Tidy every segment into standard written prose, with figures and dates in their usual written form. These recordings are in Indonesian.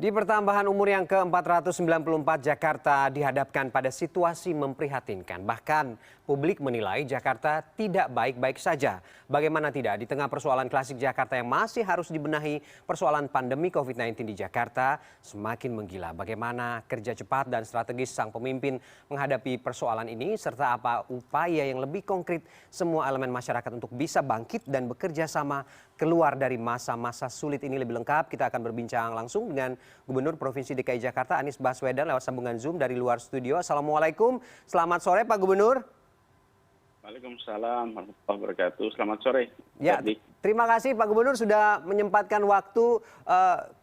Di pertambahan umur yang ke-494, Jakarta dihadapkan pada situasi memprihatinkan. Bahkan publik menilai Jakarta tidak baik-baik saja. Bagaimana tidak, di tengah persoalan klasik Jakarta yang masih harus dibenahi, persoalan pandemi COVID-19 di Jakarta semakin menggila. Bagaimana kerja cepat dan strategis sang pemimpin menghadapi persoalan ini, serta apa upaya yang lebih konkret semua elemen masyarakat untuk bisa bangkit dan bekerja sama keluar dari masa-masa sulit ini. Lebih lengkap kita akan berbincang langsung dengan Gubernur Provinsi DKI Jakarta Anies Baswedan lewat sambungan Zoom dari luar studio. Assalamualaikum, selamat sore Pak Gubernur. Waalaikumsalam warahmatullahi wabarakatuh. Selamat sore. Ya, terima kasih Pak Gubernur sudah menyempatkan waktu.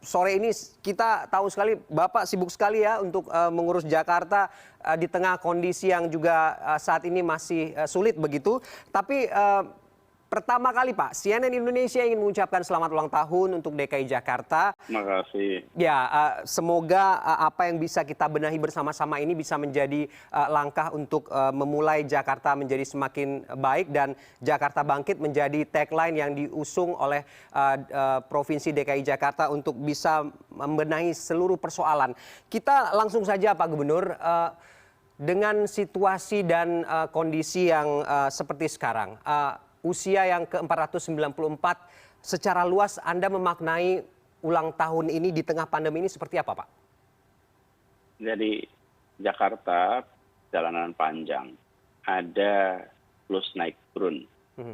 Sore ini kita tahu sekali Bapak sibuk sekali ya untuk mengurus Jakarta di tengah kondisi yang juga saat ini masih sulit begitu. Tapi pertama kali Pak, CNN Indonesia ingin mengucapkan selamat ulang tahun untuk DKI Jakarta. Terima kasih. Ya, semoga apa yang bisa kita benahi bersama-sama ini bisa menjadi langkah untuk memulai Jakarta menjadi semakin baik dan Jakarta bangkit menjadi tagline yang diusung oleh Provinsi DKI Jakarta untuk bisa membenahi seluruh persoalan. Kita langsung saja Pak Gubernur, dengan situasi dan kondisi yang seperti sekarang. Usia yang ke-494, secara luas Anda memaknai ulang tahun ini di tengah pandemi ini seperti apa, Pak? Jadi Jakarta jalanan panjang, ada plus naik turun,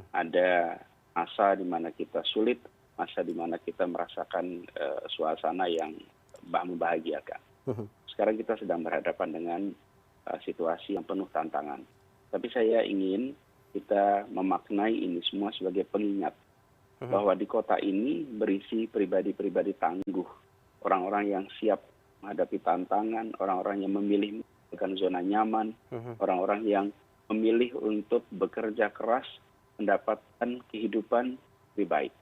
ada masa di mana kita sulit, masa di mana kita merasakan suasana yang membahagiakan. Sekarang kita sedang berhadapan dengan situasi yang penuh tantangan. Tapi saya ingin kita memaknai ini semua sebagai pengingat bahwa di kota ini berisi pribadi-pribadi tangguh, orang-orang yang siap menghadapi tantangan, orang-orang yang memilih meninggalkan zona nyaman, orang-orang yang memilih untuk bekerja keras mendapatkan kehidupan lebih baik,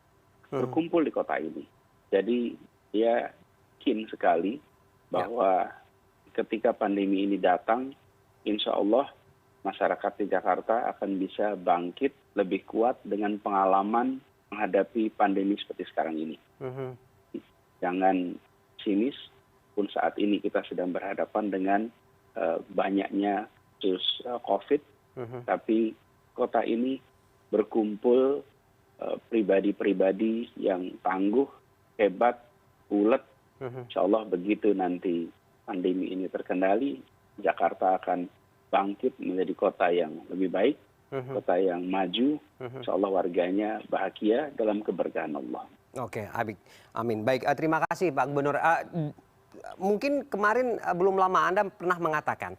berkumpul di kota ini. Jadi dia yakin sekali bahwa ketika pandemi ini datang, insya Allah masyarakat di Jakarta akan bisa bangkit lebih kuat dengan pengalaman menghadapi pandemi seperti sekarang ini. Jangan sinis, pun saat ini kita sedang berhadapan dengan banyaknya kasus COVID, tapi kota ini berkumpul pribadi-pribadi yang tangguh, hebat, ulet. Insya Allah begitu nanti pandemi ini terkendali, Jakarta akan bangkit menjadi kota yang lebih baik, kota yang maju, insya Allah warganya bahagia dalam keberkahan Allah. Oke, amin. Baik, terima kasih Pak Gubernur. Mungkin kemarin belum lama Anda pernah mengatakan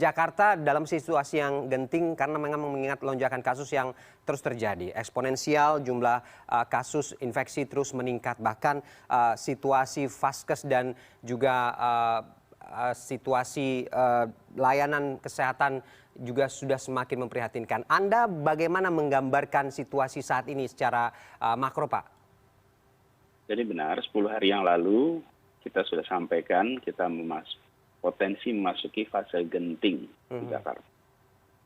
Jakarta dalam situasi yang genting karena memang mengingat lonjakan kasus yang terus terjadi. Eksponensial jumlah kasus infeksi terus meningkat. Bahkan situasi vaskes dan juga situasi layanan kesehatan juga sudah semakin memprihatinkan. Anda bagaimana menggambarkan situasi saat ini secara makro, Pak? Jadi benar, 10 hari yang lalu kita sudah sampaikan kita potensi memasuki fase genting di Jakarta.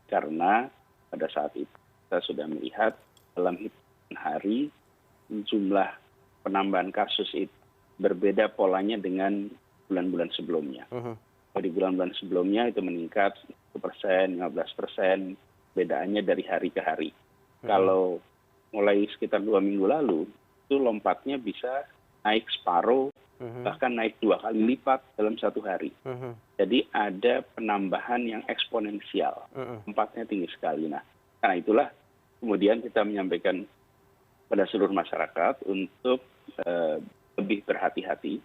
Karena pada saat itu kita sudah melihat dalam hitungan hari jumlah penambahan kasus itu berbeda polanya dengan bulan-bulan sebelumnya. Kalau di bulan-bulan sebelumnya itu meningkat 1%, 15%, bedaannya dari hari ke hari. Kalau mulai sekitar 2 minggu lalu, itu lompatnya bisa naik separuh, bahkan naik 2 kali lipat dalam 1 hari. Jadi ada penambahan yang eksponensial, lompatnya tinggi sekali. Nah, karena itulah kemudian kita menyampaikan pada seluruh masyarakat untuk lebih berhati-hati,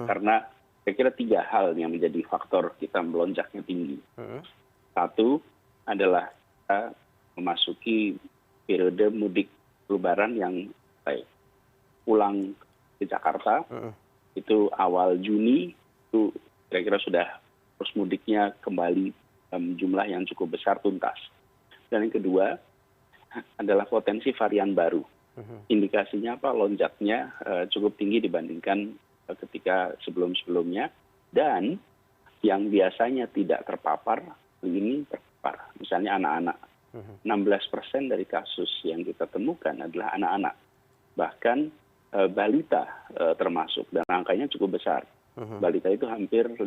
karena saya kira 3 hal yang menjadi faktor kita melonjaknya tinggi. Satu adalah kita memasuki periode mudik lebaran yang pulang ke Jakarta, itu awal Juni, itu kira-kira sudah terus mudiknya kembali jumlah yang cukup besar tuntas. Dan yang kedua adalah potensi varian baru. Indikasinya apa? Lonjaknya cukup tinggi dibandingkan ketika sebelum-sebelumnya, dan yang biasanya tidak terpapar, ini terpapar. Misalnya anak-anak. 16% dari kasus yang kita temukan adalah anak-anak. Bahkan balita termasuk, dan angkanya cukup besar. Balita itu hampir 5%.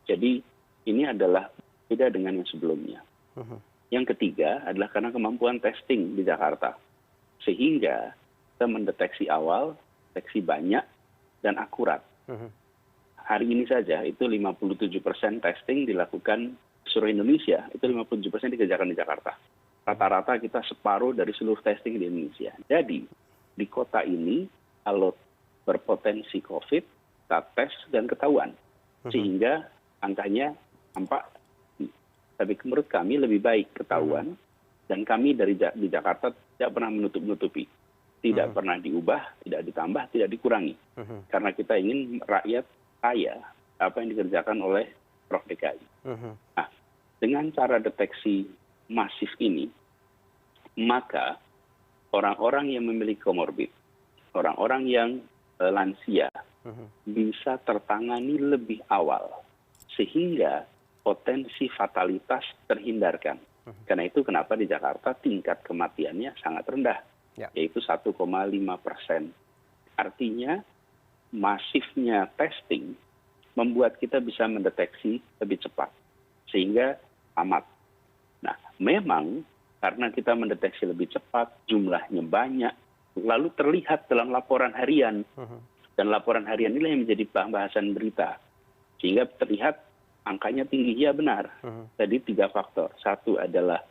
Jadi ini adalah beda dengan yang sebelumnya. Yang ketiga adalah karena kemampuan testing di Jakarta. Sehingga kita mendeteksi awal, deteksi banyak, dan akurat. Hari ini saja itu 57% testing dilakukan di seluruh Indonesia. Itu 57% dikerjakan di Jakarta. Rata-rata kita separuh dari seluruh testing di Indonesia. Jadi di kota ini kalau berpotensi COVID, kita tes dan ketahuan. Sehingga angkanya nampak. Tapi menurut kami lebih baik ketahuan. Dan kami di Jakarta tidak pernah menutup-nutupi. Tidak pernah diubah, tidak ditambah, tidak dikurangi. Karena kita ingin rakyat kaya apa yang dikerjakan oleh Prof DKI. Nah, dengan cara deteksi masif ini, maka orang-orang yang memiliki komorbid, orang-orang yang lansia, bisa tertangani lebih awal. Sehingga potensi fatalitas terhindarkan. Karena itu kenapa di Jakarta tingkat kematiannya sangat rendah, yaitu 1,5%. Artinya masifnya testing membuat kita bisa mendeteksi lebih cepat, sehingga amat. Nah, memang karena kita mendeteksi lebih cepat, jumlahnya banyak, lalu terlihat dalam laporan harian. Dan laporan harian inilah yang menjadi bahasan berita. Sehingga terlihat angkanya tinggi, ya benar. Jadi 3 faktor. Satu adalah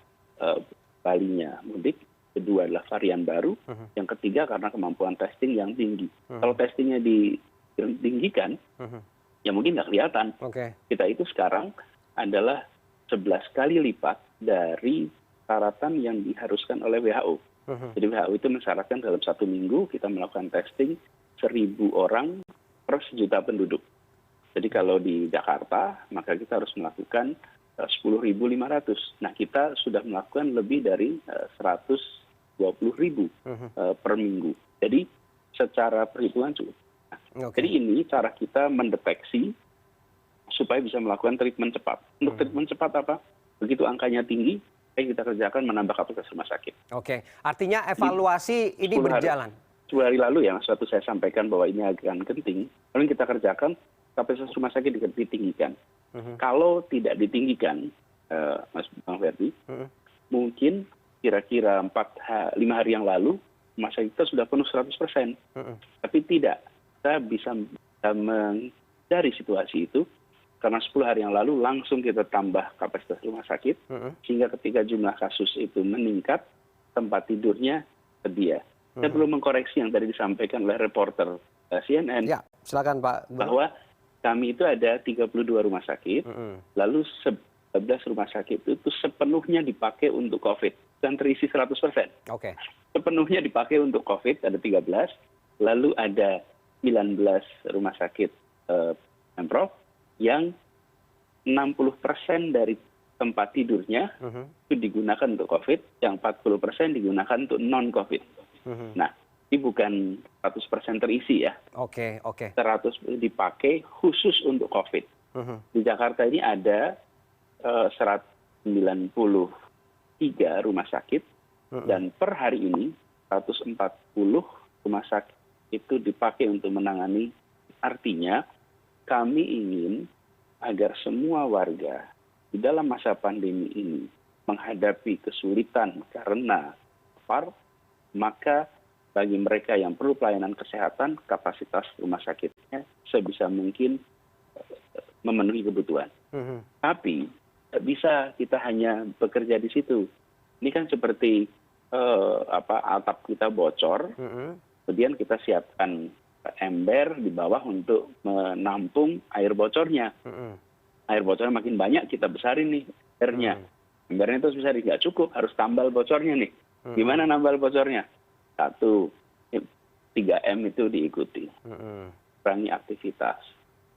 balinya mudik, kedua adalah varian baru, yang ketiga karena kemampuan testing yang tinggi. Kalau testingnya ditinggikan, ya mungkin nggak kelihatan. Kita itu sekarang adalah 11 kali lipat dari syaratan yang diharuskan oleh WHO. Jadi WHO itu mensyaratkan dalam 1 minggu kita melakukan testing 1.000 orang per 1.000.000 penduduk. Jadi kalau di Jakarta, maka kita harus melakukan 10.500. Nah, kita sudah melakukan lebih dari 120.000 per minggu. Jadi secara perhitungan cukup. Jadi ini cara kita mendeteksi supaya bisa melakukan treatment cepat. Untuk treatment cepat apa? Begitu angkanya tinggi, yang kita kerjakan menambah kapasitas rumah sakit. Oke, artinya evaluasi ini berjalan. 10 hari lalu ya, suatu saya sampaikan bahwa ini akan genting. Lalu kita kerjakan, kapasitas rumah sakit ditinggikan. Kalau tidak ditinggikan, Mas Bang Ferdi, mungkin kira-kira 5 hari yang lalu, rumah sakit kita sudah penuh 100%. Tapi tidak. Kita bisa menghindari situasi itu, karena 10 hari yang lalu langsung kita tambah kapasitas rumah sakit, sehingga ketika jumlah kasus itu meningkat, tempat tidurnya sedia. Saya perlu mengkoreksi yang tadi disampaikan oleh reporter CNN. Ya, silakan Pak. Bahwa kami itu ada 32 rumah sakit, lalu 11 rumah sakit itu sepenuhnya dipakai untuk COVID, dan terisi 100%. Sepenuhnya dipakai untuk COVID, ada 13, lalu ada 19 rumah sakit Pemprov, yang 60% dari tempat tidurnya itu digunakan untuk COVID, yang 40% digunakan untuk non-COVID. Nah, ini bukan 100% terisi ya. 100 dipakai khusus untuk COVID. Di Jakarta ini ada 193 rumah sakit, dan per hari ini 140 rumah sakit itu dipakai untuk menangani. Artinya kami ingin agar semua warga di dalam masa pandemi ini menghadapi kesulitan karena lapar, maka bagi mereka yang perlu pelayanan kesehatan, kapasitas rumah sakitnya sebisa mungkin memenuhi kebutuhan. Tapi bisa kita hanya bekerja di situ. Ini kan seperti atap kita bocor, kemudian kita siapkan ember di bawah untuk menampung air bocornya. Air bocornya makin banyak, kita besarin nih embernya. Embernya terus besar, nggak cukup, harus tambal bocornya nih. Gimana nambal bocornya? 1, 3M itu diikuti. Kurangi aktivitas,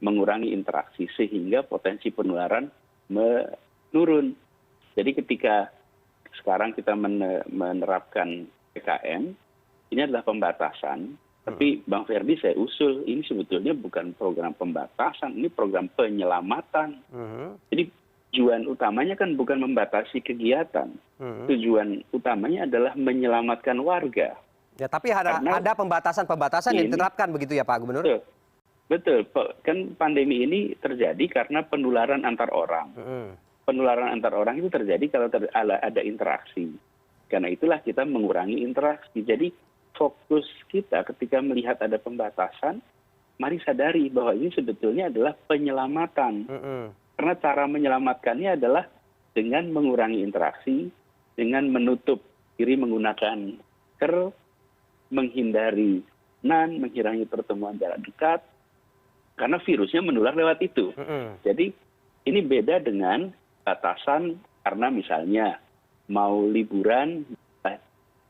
mengurangi interaksi, sehingga potensi penularan menurun. Jadi ketika sekarang kita menerapkan PPKM, ini adalah pembatasan. Tapi Bang Ferdi, saya usul, ini sebetulnya bukan program pembatasan, ini program penyelamatan. Jadi tujuan utamanya kan bukan membatasi kegiatan. Tujuan utamanya adalah menyelamatkan warga. Ya, tapi ada pembatasan-pembatasan yang diterapkan begitu ya Pak Gubernur? Betul, kan pandemi ini terjadi karena penularan antar orang. Penularan antar orang itu terjadi kalau ada interaksi. Karena itulah kita mengurangi interaksi. Jadi fokus kita ketika melihat ada pembatasan, mari sadari bahwa ini sebetulnya adalah penyelamatan. Karena cara menyelamatkannya adalah dengan mengurangi interaksi, dengan menutup diri menggunakan masker, menghindari menghindari pertemuan jarak dekat, karena virusnya menular lewat itu. Jadi ini beda dengan batasan karena misalnya mau liburan,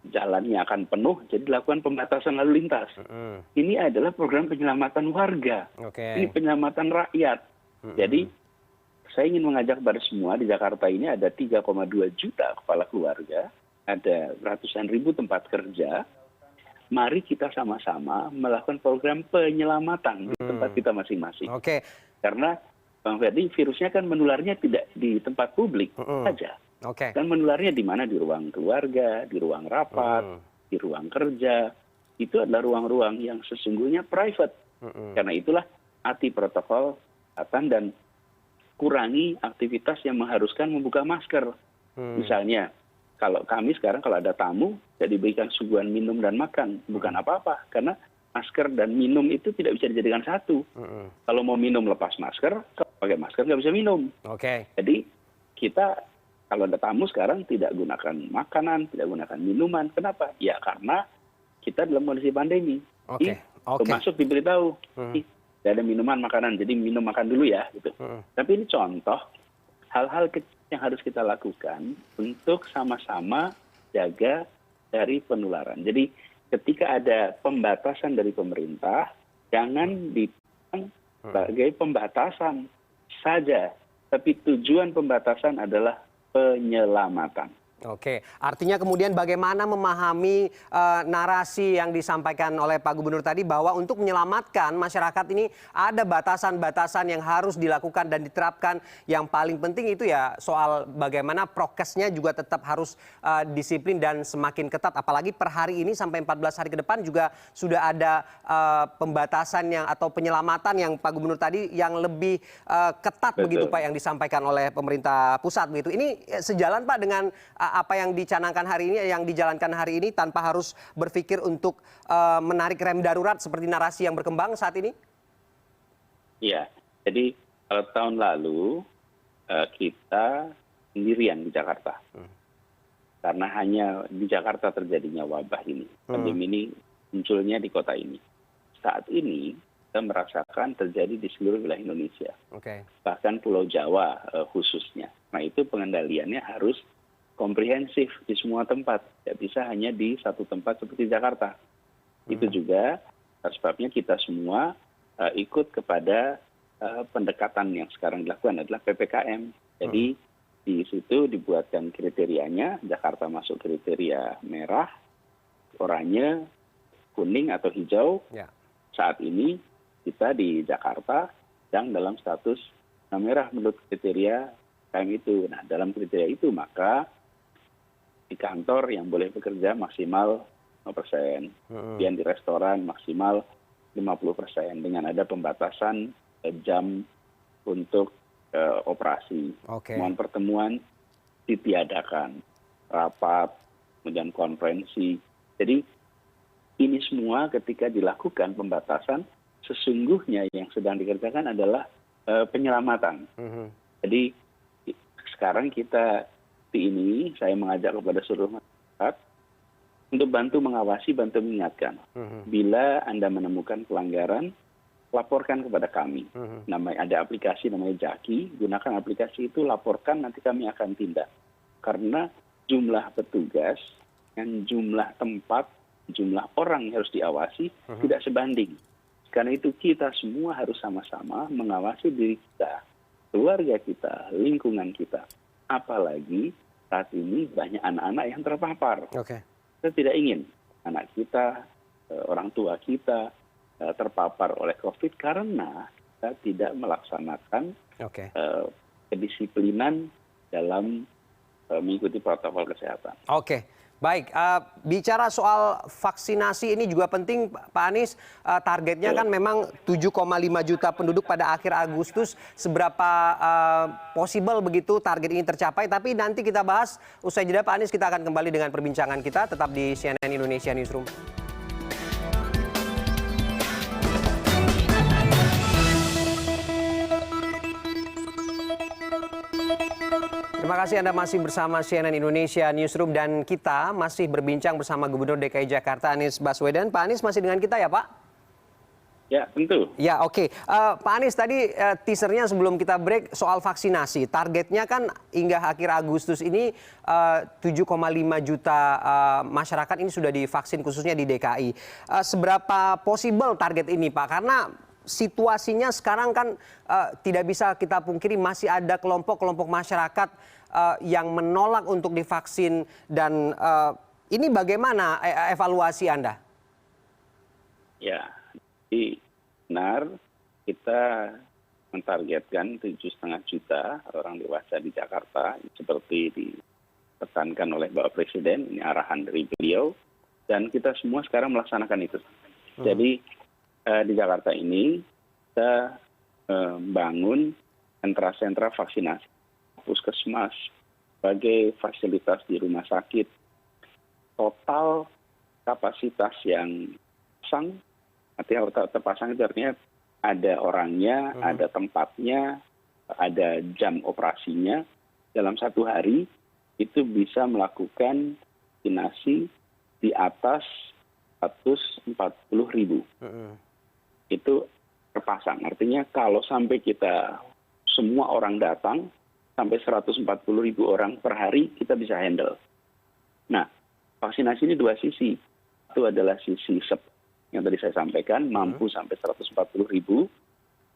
jalannya akan penuh, jadi dilakukan pembatasan lalu lintas. Ini adalah program penyelamatan warga. Ini penyelamatan rakyat. Jadi saya ingin mengajak kepada semua, di Jakarta ini ada 3,2 juta kepala keluarga, ada ratusan ribu tempat kerja. Mari kita sama-sama melakukan program penyelamatan di tempat kita masing-masing. Karena Bang Ferdi, virusnya kan menularnya tidak di tempat publik saja. Dan menularnya di mana? Di ruang keluarga, di ruang rapat, di ruang kerja. Itu adalah ruang-ruang yang sesungguhnya private. Karena itulah hati protokol kesehatan dan kurangi aktivitas yang mengharuskan membuka masker. Misalnya, kalau kami sekarang kalau ada tamu, tidak diberikan suguhan minum dan makan. Bukan apa-apa, karena masker dan minum itu tidak bisa dijadikan satu. Kalau mau minum lepas masker, kalau pakai masker nggak bisa minum. Jadi kita kalau ada tamu sekarang tidak gunakan makanan, tidak gunakan minuman. Kenapa? Ya karena kita dalam kondisi pandemi. Masuk diberitahu, tidak ada minuman, makanan, jadi minum makan dulu ya. Gitu. Tapi ini contoh hal-hal kecil yang harus kita lakukan untuk sama-sama jaga dari penularan. Jadi ketika ada pembatasan dari pemerintah, jangan dipandang sebagai pembatasan saja, tapi tujuan pembatasan adalah penyelamatan. Artinya kemudian bagaimana memahami narasi yang disampaikan oleh Pak Gubernur tadi bahwa untuk menyelamatkan masyarakat ini ada batasan-batasan yang harus dilakukan dan diterapkan. Yang paling penting itu ya soal bagaimana prokesnya juga tetap harus disiplin dan semakin ketat. Apalagi per hari ini sampai 14 hari ke depan juga sudah ada pembatasan yang atau penyelamatan yang Pak Gubernur tadi yang lebih ketat. Begitu Pak yang disampaikan oleh pemerintah pusat begitu. Ini sejalan Pak dengan apa yang dicanangkan hari ini, yang dijalankan hari ini tanpa harus berpikir untuk menarik rem darurat seperti narasi yang berkembang saat ini? Iya, jadi tahun lalu kita sendirian di Jakarta. Karena hanya di Jakarta terjadinya wabah ini. Pandemi ini munculnya di kota ini. Saat ini kita merasakan terjadi di seluruh wilayah Indonesia. Bahkan Pulau Jawa khususnya. Nah itu pengendaliannya harus komprehensif di semua tempat, tidak bisa hanya di satu tempat seperti Jakarta. Itu juga sebabnya kita semua ikut kepada pendekatan yang sekarang dilakukan adalah PPKM. Jadi di situ dibuatkan kriterianya, Jakarta masuk kriteria merah, oranye, kuning atau hijau. Saat ini kita di Jakarta sedang dalam status merah menurut kriteria PPKM itu. Nah dalam kriteria itu maka di kantor yang boleh bekerja maksimal 5%, kemudian di restoran maksimal 50%, dengan ada pembatasan jam untuk operasi. Mohon pertemuan ditiadakan, rapat, kemudian konferensi. Jadi ini semua ketika dilakukan pembatasan, sesungguhnya yang sedang dikerjakan adalah penyelamatan. Jadi sekarang kita ini saya mengajak kepada seluruh masyarakat untuk bantu mengawasi, bantu mengingatkan. Bila Anda menemukan pelanggaran, laporkan kepada kami. Ada aplikasi namanya Jaki, gunakan aplikasi itu, laporkan, nanti kami akan tindak. Karena jumlah petugas dan jumlah tempat, jumlah orang yang harus diawasi tidak sebanding. Karena itu kita semua harus sama-sama mengawasi diri kita, keluarga kita, lingkungan kita. Apalagi saat ini banyak anak-anak yang terpapar. Kita tidak ingin anak kita, orang tua kita terpapar oleh COVID karena kita tidak melaksanakan kedisiplinan dalam mengikuti protokol kesehatan. Baik, bicara soal vaksinasi ini juga penting, Pak Anies. Targetnya kan memang 7,5 juta penduduk pada akhir Agustus. Seberapa possible begitu target ini tercapai? Tapi nanti kita bahas usai jeda, Pak Anies. Kita akan kembali dengan perbincangan kita tetap di CNN Indonesia Newsroom. Terima kasih Anda masih bersama CNN Indonesia Newsroom dan kita masih berbincang bersama Gubernur DKI Jakarta Anies Baswedan. Pak Anies masih dengan kita ya Pak? Ya, tentu. Ya, oke. Pak Anies tadi teasernya sebelum kita break soal vaksinasi. Targetnya kan hingga akhir Agustus ini 7,5 juta masyarakat ini sudah divaksin khususnya di DKI. Seberapa possible target ini Pak? Karena situasinya sekarang kan tidak bisa kita pungkiri masih ada kelompok-kelompok masyarakat yang menolak untuk divaksin dan ini bagaimana evaluasi Anda? Ya, jadi benar kita mentargetkan 7,5 juta orang dewasa di Jakarta seperti ditekankan oleh Bapak Presiden, ini arahan dari beliau dan kita semua sekarang melaksanakan itu. Jadi di Jakarta ini kita bangun sentra-sentra vaksinasi, puskesmas, sebagai fasilitas di rumah sakit. Total kapasitas yang terpasang itu artinya ada orangnya, ada tempatnya, ada jam operasinya. Dalam satu hari itu bisa melakukan vaksinasi di atas 140.000. Itu terpasang. Artinya kalau sampai kita semua orang datang, sampai 140.000 orang per hari, kita bisa handle. Nah, vaksinasi ini dua sisi. Itu adalah sisi yang tadi saya sampaikan, mampu sampai 140.000,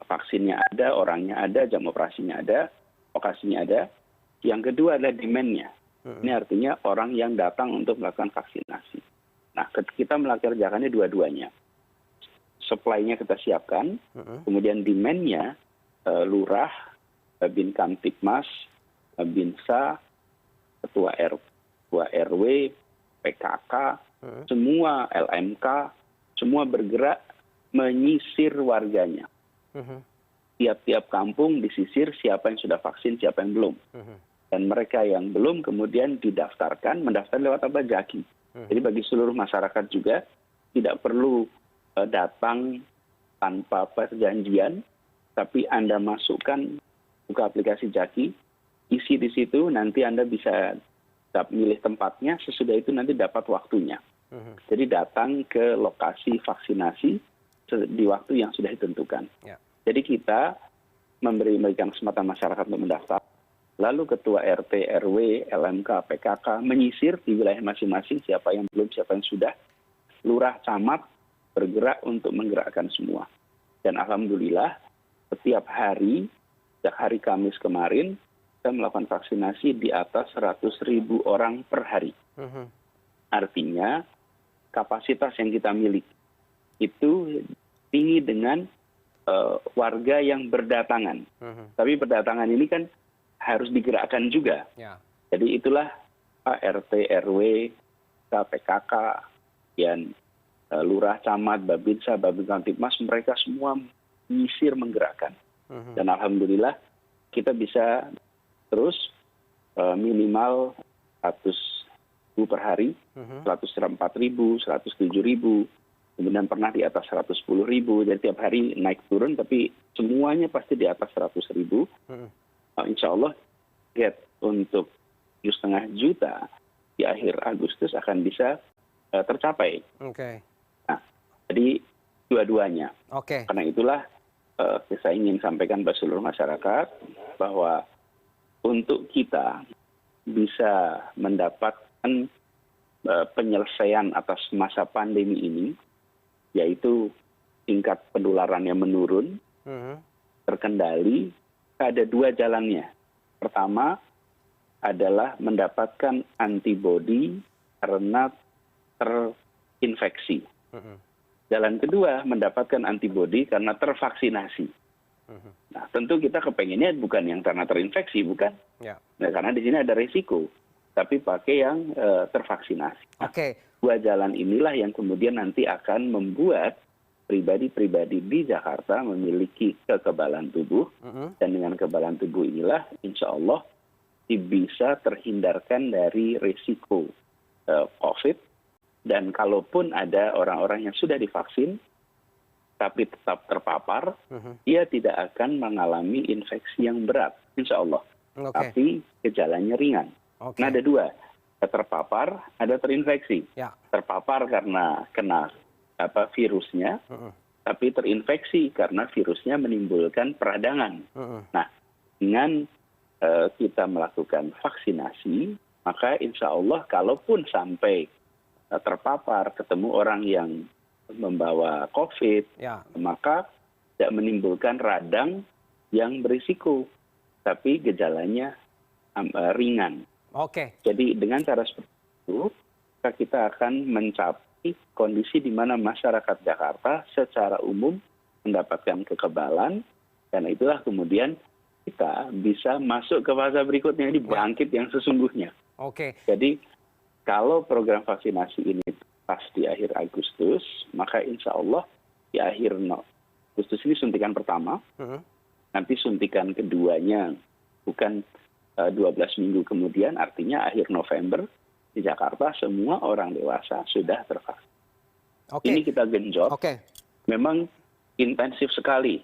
vaksinnya ada, orangnya ada, jam operasinya ada, lokasinya ada. Yang kedua adalah demand-nya. Ini artinya orang yang datang untuk melakukan vaksinasi. Nah, kita mengerjakannya dua-duanya. Supply-nya kita siapkan, kemudian demand-nya lurah, Bin Kamtipmas, Binsa, Ketua RW, PKK, semua LMK, semua bergerak menyisir warganya. Tiap-tiap kampung disisir siapa yang sudah vaksin, siapa yang belum. Dan mereka yang belum kemudian mendaftar lewat apa? Jaki. Jadi bagi seluruh masyarakat juga tidak perlu datang tanpa perjanjian, tapi Anda masukkan, buka aplikasi Jaki, isi di situ, nanti Anda bisa milih tempatnya, sesudah itu nanti dapat waktunya. Jadi datang ke lokasi vaksinasi di waktu yang sudah ditentukan. Jadi kita memberikan kesempatan masyarakat untuk mendaftar, lalu Ketua RT, RW, LMK, PKK menyisir di wilayah masing-masing siapa yang belum, siapa yang sudah, lurah, camat, bergerak untuk menggerakkan semua. Dan alhamdulillah setiap hari, sejak hari Kamis kemarin, kita melakukan vaksinasi di atas 100.000 orang per hari. Artinya kapasitas yang kita miliki itu tinggi dengan warga yang berdatangan. Tapi berdatangan ini kan harus digerakkan juga. Jadi itulah RT, RW, PKK, dan lurah, camat, babinsa, babin kamtipmas, mereka semua menyisir menggerakkan. Dan alhamdulillah kita bisa terus minimal 100.000 per hari, 104.000, 107.000, kemudian pernah di atas 110.000, jadi tiap hari naik turun, tapi semuanya pasti di atas 100.000. Insya Allah untuk 7,5 juta di akhir Agustus akan bisa tercapai. Nah, jadi dua-duanya. Karena itulah saya ingin sampaikan pada seluruh masyarakat bahwa untuk kita bisa mendapatkan penyelesaian atas masa pandemi ini, yaitu tingkat penularannya menurun, terkendali, ada dua jalannya. Pertama adalah mendapatkan antibodi karena terinfeksi. Jalan kedua, mendapatkan antibodi karena tervaksinasi. Nah, tentu kita kepengennya bukan yang karena terinfeksi, bukan. Nah, karena di sini ada risiko. tapi pakai yang tervaksinasi. Nah, Oke. dua jalan inilah yang kemudian nanti akan membuat pribadi-pribadi di Jakarta memiliki kekebalan tubuh, dan dengan kekebalan tubuh inilah insya Allah bisa terhindarkan dari risiko COVID, dan kalaupun ada orang-orang yang sudah divaksin tapi tetap terpapar, dia tidak akan mengalami infeksi yang berat, insya Allah. Oke. Tapi gejalanya ringan. Oke. Nah, ada dua, ada terpapar, ada terinfeksi. Ya. Terpapar karena kena virusnya, tapi terinfeksi karena virusnya menimbulkan peradangan. Nah, dengan kita melakukan vaksinasi, maka insya Allah kalaupun sampai terpapar, ketemu orang yang membawa COVID, Ya. maka tidak menimbulkan radang yang berisiko, tapi gejalanya ringan. Oke. Jadi dengan cara seperti itu, kita akan mencapai kondisi di mana masyarakat Jakarta secara umum mendapatkan kekebalan, dan itulah kemudian kita bisa masuk ke fase berikutnya, ini bangkit yang sesungguhnya. Oke. Jadi kalau program vaksinasi ini pas di akhir Agustus, maka insya Allah di akhir Agustus ini suntikan pertama, nanti suntikan keduanya bukan 12 minggu kemudian, artinya akhir November di Jakarta semua orang dewasa sudah tervaksin. Oke. Ini kita genjot, Oke. memang intensif sekali,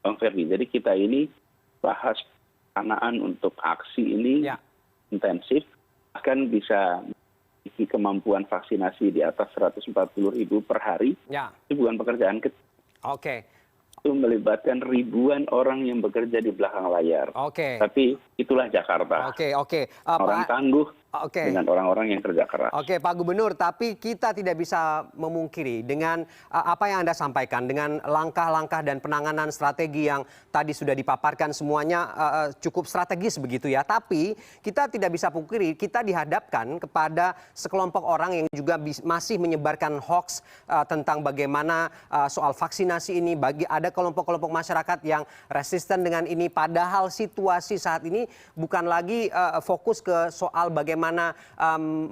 Bang Ferdi. Jadi kita ini bahas pelaksanaan untuk aksi ini Ya. intensif, bahkan bisa memiliki kemampuan vaksinasi di atas 140.000 per hari. Ya. Itu bukan pekerjaan kecil. Oke. Itu melibatkan ribuan orang yang bekerja di belakang layar. Oke. Tapi itulah Jakarta. Oke. Oke. Orang tangguh Oke. dengan orang-orang yang kerja keras. Oke, Pak Gubernur, tapi kita tidak bisa memungkiri dengan apa yang Anda sampaikan, dengan langkah-langkah dan penanganan strategi yang tadi sudah dipaparkan semuanya cukup strategis begitu ya. Tapi kita tidak bisa pungkiri, kita dihadapkan kepada sekelompok orang yang juga masih menyebarkan hoax tentang bagaimana soal vaksinasi ini. Ada kelompok-kelompok masyarakat yang resisten dengan ini, padahal situasi saat ini bukan lagi fokus ke soal bagaimana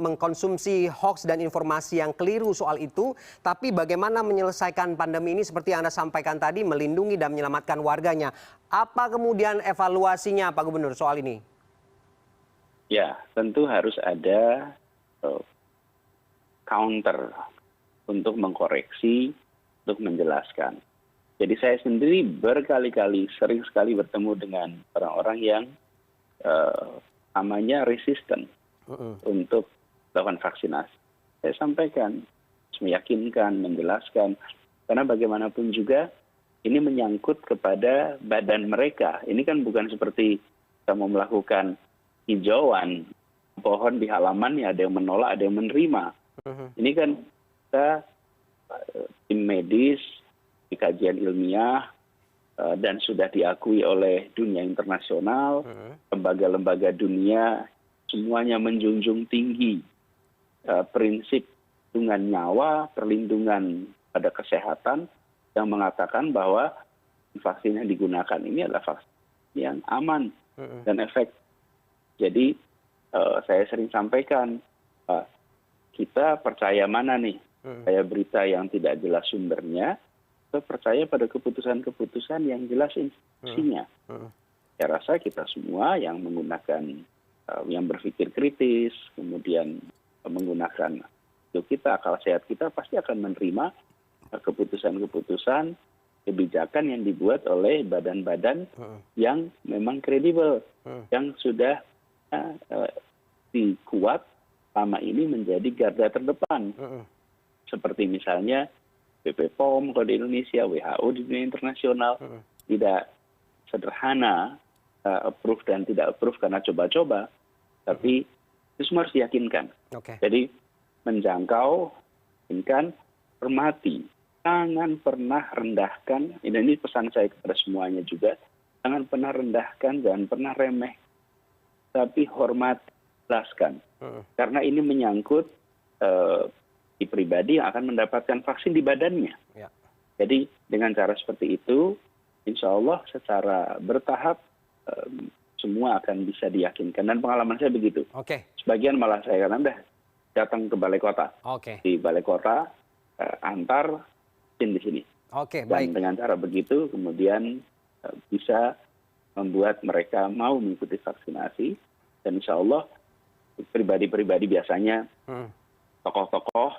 mengkonsumsi hoax dan informasi yang keliru soal itu, tapi bagaimana menyelesaikan pandemi ini seperti yang Anda sampaikan tadi, melindungi dan menyelamatkan warganya. Apa kemudian evaluasinya, Pak Gubernur, soal ini? Ya, tentu harus ada counter untuk mengkoreksi, untuk menjelaskan. Jadi saya sendiri berkali-kali, sering sekali bertemu dengan orang-orang yang namanya resisten untuk melakukan vaksinasi. Saya sampaikan, meyakinkan, menjelaskan, karena bagaimanapun juga ini menyangkut kepada badan mereka. Ini kan bukan seperti kita mau melakukan hijauan pohon di halaman, ya ada yang menolak, ada yang menerima. Ini kan kita tim medis, di kajian ilmiah, dan sudah diakui oleh dunia internasional, lembaga-lembaga dunia, semuanya menjunjung tinggi prinsip perlindungan nyawa, perlindungan pada kesehatan, yang mengatakan bahwa vaksin yang digunakan ini adalah vaksin yang aman dan efektif. Jadi saya sering sampaikan, kita percaya mana nih? Saya berita yang tidak jelas sumbernya, kita percaya pada keputusan-keputusan yang jelas instruksinya. Saya rasa kita semua yang menggunakan, yang berpikir kritis, kemudian menggunakan itu kita, akal sehat kita pasti akan menerima keputusan-keputusan, kebijakan yang dibuat oleh badan-badan yang memang kredibel, yang sudah dikuat selama ini menjadi garda terdepan. Seperti misalnya BP POM kalau di Indonesia, WHO di dunia internasional, tidak sederhana approve dan tidak approve karena coba-coba, tapi itu semua harus diyakinkan. Jadi menjangkau, yakinkan, hormati. Jangan pernah rendahkan, ini pesan saya kepada semuanya juga, jangan pernah rendahkan, jangan pernah remeh, tapi hormat, jelaskan. Karena ini menyangkut di pribadi yang akan mendapatkan vaksin di badannya. Jadi dengan cara seperti itu, insya Allah secara bertahap semua akan bisa diyakinkan. Dan pengalaman saya begitu. Oke. Sebagian malah saya katakan, datang ke balai kota. Oke. Di balai kota, antar di sini. Oke, Dan baik. dengan cara begitu, kemudian bisa membuat mereka mau mengikuti vaksinasi. Dan insya Allah, pribadi-pribadi biasanya, tokoh-tokoh,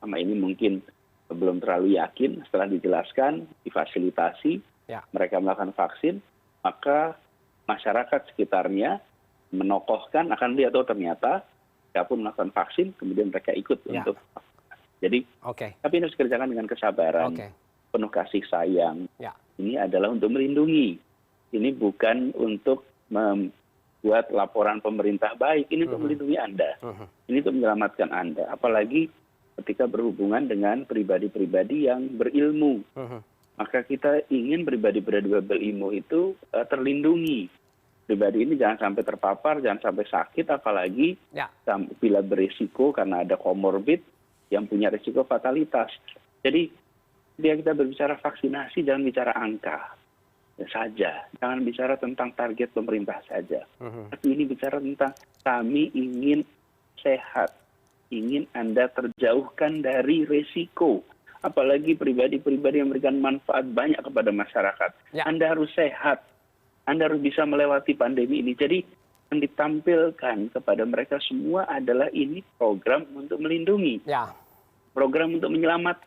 sama ini mungkin belum terlalu yakin, setelah dijelaskan, difasilitasi, mereka melakukan vaksin, maka masyarakat sekitarnya menokohkan akan lihat, oh ternyata mereka pun melakukan vaksin, kemudian mereka ikut untuk vaksinasi. Jadi, tapi ini harus dikerjakan dengan kesabaran, penuh kasih sayang. Ini adalah untuk melindungi. Ini bukan untuk membuat laporan pemerintah baik, ini untuk melindungi Anda. Ini untuk menyelamatkan Anda. Apalagi ketika berhubungan dengan pribadi-pribadi yang berilmu. Maka kita ingin pribadi-pribadi berilmu itu terlindungi. Pribadi ini jangan sampai terpapar, jangan sampai sakit, apalagi bila berisiko karena ada komorbid yang punya risiko fatalitas. Jadi kita berbicara vaksinasi, jangan bicara angka saja. Jangan bicara tentang target pemerintah saja. Tapi ini bicara tentang kami ingin sehat. Ingin Anda terjauhkan dari risiko. Apalagi pribadi-pribadi yang memberikan manfaat banyak kepada masyarakat. Anda harus sehat. Anda harus bisa melewati pandemi ini. Jadi yang ditampilkan kepada mereka semua adalah ini program untuk melindungi. Program untuk menyelamatkan.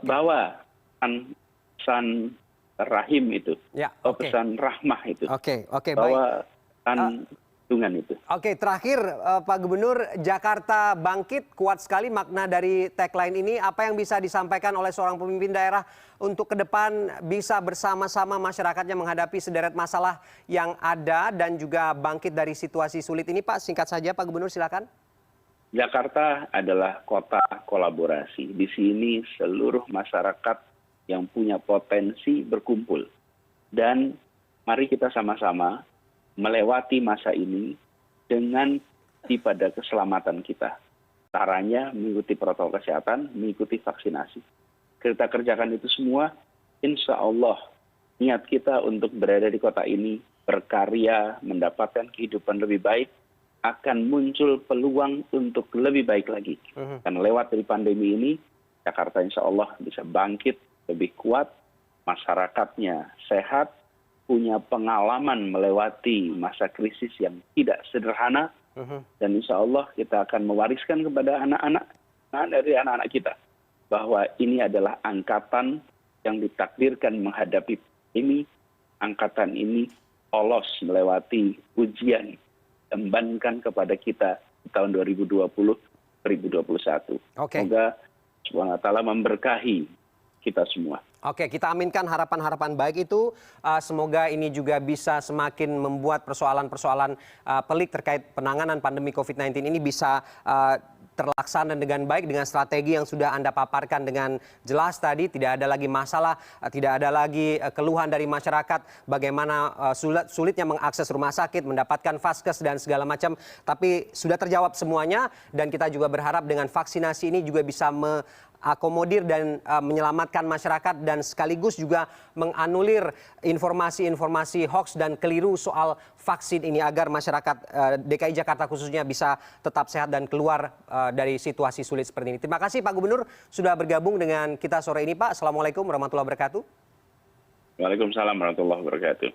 Bawa pesan rahim itu. Pesan rahmah itu. Bawa pesan lindungan itu. Oke, terakhir Pak Gubernur, Jakarta bangkit, kuat sekali makna dari tagline ini. Apa yang bisa disampaikan oleh seorang pemimpin daerah untuk ke depan bisa bersama-sama masyarakatnya menghadapi sederet masalah yang ada dan juga bangkit dari situasi sulit ini, Pak? Singkat saja, Pak Gubernur, silakan. Jakarta adalah kota kolaborasi. Di sini seluruh masyarakat yang punya potensi berkumpul. Dan mari kita sama-sama melewati masa ini dengan pada keselamatan kita. Caranya mengikuti protokol kesehatan, mengikuti vaksinasi. Kita kerjakan itu semua, insya Allah niat kita untuk berada di kota ini, berkarya, mendapatkan kehidupan lebih baik, akan muncul peluang untuk lebih baik lagi. Karena lewat dari pandemi ini, Jakarta insya Allah bisa bangkit lebih kuat, masyarakatnya sehat, punya pengalaman melewati masa krisis yang tidak sederhana, dan insya Allah kita akan mewariskan kepada anak-anak dari anak-anak kita bahwa ini adalah angkatan yang ditakdirkan menghadapi ini. Angkatan ini lolos melewati ujian, embankan kepada kita di tahun 2020-2021. Semoga Subhanahu wa Ta'ala memberkahi kita semua. Oke, kita aminkan harapan-harapan baik itu. Semoga ini juga bisa semakin membuat persoalan-persoalan pelik terkait penanganan pandemi COVID-19 ini bisa terlaksana dengan baik dengan strategi yang sudah Anda paparkan dengan jelas tadi. Tidak ada lagi masalah, tidak ada lagi keluhan dari masyarakat bagaimana sulitnya mengakses rumah sakit, mendapatkan vaskes dan segala macam. Tapi sudah terjawab semuanya dan kita juga berharap dengan vaksinasi ini juga bisa akomodir dan menyelamatkan masyarakat dan sekaligus juga menganulir informasi-informasi hoax dan keliru soal vaksin ini agar masyarakat DKI Jakarta khususnya bisa tetap sehat dan keluar dari situasi sulit seperti ini. Terima kasih Pak Gubernur sudah bergabung dengan kita sore ini, Pak. Assalamualaikum warahmatullahi wabarakatuh. Waalaikumsalam warahmatullahi wabarakatuh.